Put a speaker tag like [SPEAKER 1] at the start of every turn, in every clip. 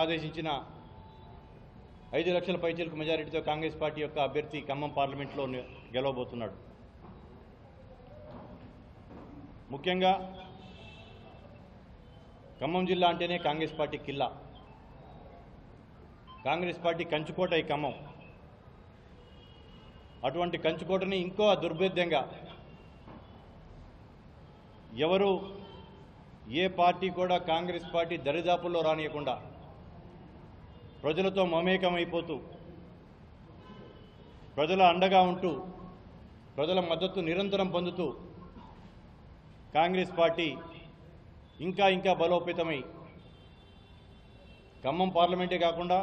[SPEAKER 1] ఆదేశించిన 5 లక్షల పైచిలకు మెజారిటీతో కాంగ్రెస్ పార్టీ యొక్క అభ్యర్థి ఖమ్మం పార్లమెంట్లో గెలవబోతున్నాడు. ముఖ్యంగా ఖమ్మం జిల్లా అంటేనే కాంగ్రెస్ పార్టీ కిల్లా, కాంగ్రెస్ పార్టీ కంచుకోట ఈ ఖమ్మం. అటువంటి కంచుకోటని ఇంకో దుర్భేద్యంగా ఎవరు ఏ పార్టీ కూడా కాంగ్రెస్ పార్టీ దరిదాపుల్లో రానియకుండా ప్రజలతో మమేకమైపోతూ ప్రజల అండగా ఉంటూ ప్రజల మద్దతు నిరంతరం పొందుతూ కాంగ్రెస్ పార్టీ ఇంకా బలోపేతమై ఖమ్మం పార్లమెంటే కాకుండా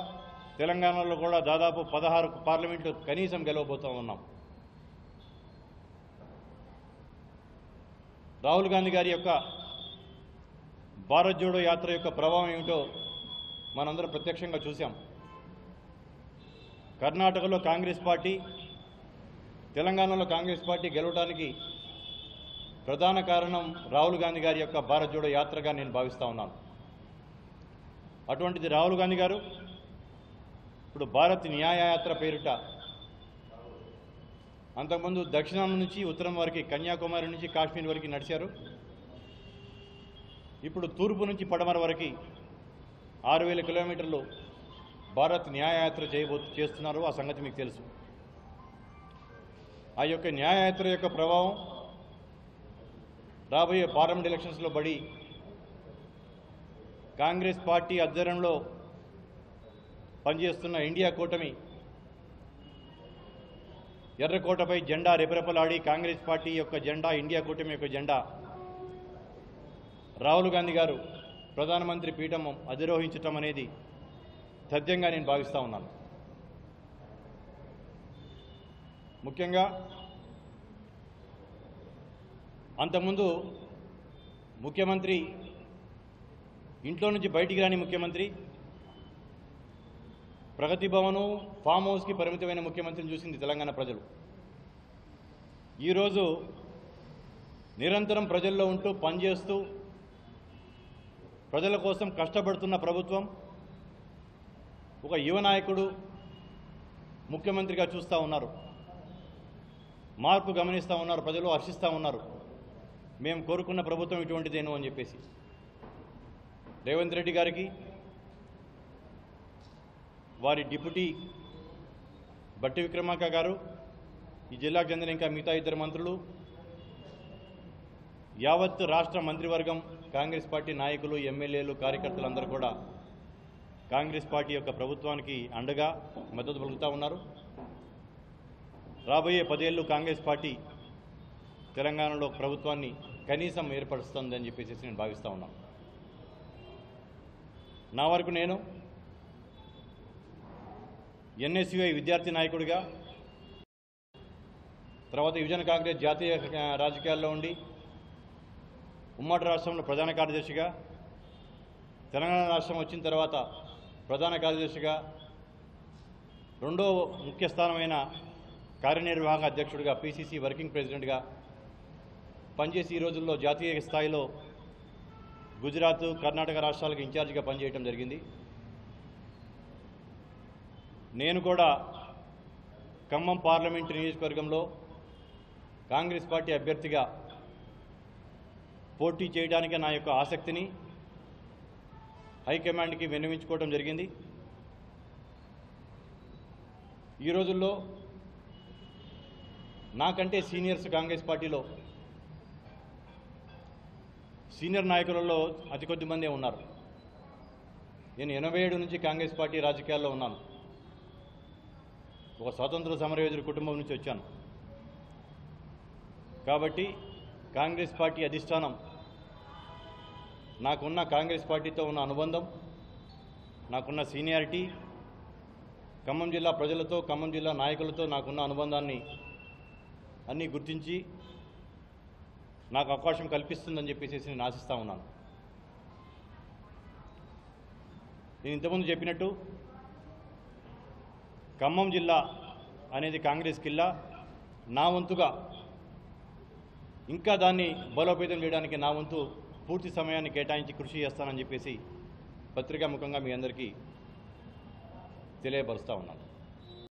[SPEAKER 1] తెలంగాణలో కూడా దాదాపు 16 పార్లమెంట్లు కనీసం గెలవబోతూ ఉన్నాం. రాహుల్ గాంధీ గారి యొక్క భారత్ జోడో యాత్ర యొక్క ప్రభావం ఏమిటో మనందరం ప్రత్యక్షంగా చూశాం. కర్ణాటకలో కాంగ్రెస్ పార్టీ, తెలంగాణలో కాంగ్రెస్ పార్టీ గెలవడానికి ప్రధాన కారణం రాహుల్ గాంధీ గారి యొక్క భారత్ జోడో యాత్రగా నేను భావిస్తూ ఉన్నాను. అటువంటిది రాహుల్ గాంధీ గారు ఇప్పుడు భారత్ న్యాయయాత్ర పేరిట అంతకుముందు దక్షిణం నుంచి ఉత్తరం వరకు కన్యాకుమారి నుంచి కాశ్మీర్ వరకు నడిచారు. ఇప్పుడు తూర్పు నుంచి పడమర వరకు 6000 కిలోమీటర్లు భారత్ న్యాయయాత్ర చేస్తున్నారు. ఆ సంగతి మీకు తెలుసు. ఆ యొక్క న్యాయయాత్ర యొక్క ప్రభావం రాబోయే పార్లమెంట్ ఎలక్షన్స్లో పడి కాంగ్రెస్ పార్టీ ఆధ్వర్యంలో పనిచేస్తున్న ఇండియా కూటమి ఎర్రకోటపై జెండా రెపరెపలాడి కాంగ్రెస్ పార్టీ యొక్క జెండా, ఇండియా కూటమి యొక్క జెండా రాహుల్ గాంధీ గారు ప్రధానమంత్రి పీఠం అధిరోహించటం అనేది తథ్యంగా నేను భావిస్తూ ఉన్నాను. ముఖ్యంగా అంతకుముందు ముఖ్యమంత్రి ఇంట్లో నుంచి బయటికి రాని ముఖ్యమంత్రి, ప్రగతి భవను ఫామ్ హౌస్కి పరిమితమైన ముఖ్యమంత్రిని చూసింది తెలంగాణ ప్రజలు. ఈరోజు నిరంతరం ప్రజల్లో ఉంటూ పనిచేస్తూ ప్రజల కోసం కష్టపడుతున్న ప్రభుత్వం, ఒక యువ నాయకుడు ముఖ్యమంత్రిగా చూస్తూ ఉన్నారు. మార్పు గమనిస్తూ ఉన్నారు, ప్రజలు హర్షిస్తూ ఉన్నారు. మేము కోరుకున్న ప్రభుత్వం ఇటువంటిదేను అని చెప్పేసి రేవంత్ రెడ్డి గారికి, వారి డిప్యూటీ బట్టి విక్రమార్క గారు, ఈ జిల్లాకు చెందిన ఇంకా మిగతా 2 మంత్రులు, యావత్ రాష్ట్ర మంత్రివర్గం, కాంగ్రెస్ పార్టీ నాయకులు, ఎమ్మెల్యేలు, కార్యకర్తలందరూ కూడా కాంగ్రెస్ పార్టీ యొక్క ప్రభుత్వానికి అండగా మద్దతు పలుకుతూ ఉన్నారు. రాబోయే 10 ఏళ్ళు కాంగ్రెస్ పార్టీ తెలంగాణలో ప్రభుత్వాన్ని కనీసం ఏర్పరుస్తుందని చెప్పేసి నేను భావిస్తూ ఉన్నాను. నా వరకు నేను ఎన్ఎస్యుఐ విద్యార్థి నాయకుడిగా, తర్వాత యువజన కాంగ్రెస్ జాతీయ రాజకీయాల్లో ఉండి ఉమ్మడి రాష్ట్రంలో ప్రధాన కార్యదర్శిగా, తెలంగాణ రాష్ట్రం వచ్చిన తర్వాత ప్రధాన కార్యదర్శిగా, రెండో ముఖ్య స్థానమైన కార్యనిర్వాహక అధ్యక్షుడిగా, పిసిసి వర్కింగ్ ప్రెసిడెంట్గా పనిచేసి ఈ రోజుల్లో జాతీయ స్థాయిలో గుజరాత్, కర్ణాటక రాష్ట్రాలకు ఇన్ఛార్జిగా పనిచేయడం జరిగింది. నేను కూడా ఖమ్మం పార్లమెంటు నియోజకవర్గంలో కాంగ్రెస్ పార్టీ అభ్యర్థిగా పోటీ చేయడానికి నా యొక్క ఆసక్తిని హైకమాండ్కి విన్నవించుకోవడం జరిగింది. ఈ రోజుల్లో నాకంటే సీనియర్స్ కాంగ్రెస్ పార్టీలో సీనియర్ నాయకులలో అతి కొద్ది మందే ఉన్నారు. నేను 87 నుంచి కాంగ్రెస్ పార్టీ రాజకీయాల్లో ఉన్నాను. ఒక స్వాతంత్ర సమరయోధుడి కుటుంబం నుంచి వచ్చాను. కాబట్టి కాంగ్రెస్ పార్టీ అధిష్టానం, నాకున్న కాంగ్రెస్ పార్టీతో ఉన్న అనుబంధం, నాకున్న సీనియారిటీ, ఖమ్మం జిల్లా ప్రజలతో, ఖమ్మం జిల్లా నాయకులతో నాకున్న అనుబంధాన్ని అన్నీ గుర్తించి నాకు అవకాశం కల్పిస్తుందని చెప్పేసి నేను ఆశిస్తూ ఉన్నాను. నేను ఇంతకుముందు చెప్పినట్టు ఖమ్మం జిల్లా అనేది కాంగ్రెస్ కిల్లా. నా వంతుగా ఇంకా దాన్ని బలోపేతం చేయడానికి నా వంతు పూర్తి సమయాన్ని కేటాయించి కృషి చేస్తానని చెప్పేసి పత్రికా ముఖంగా మీ అందరికీ తెలియపరుస్తూ ఉన్నాను.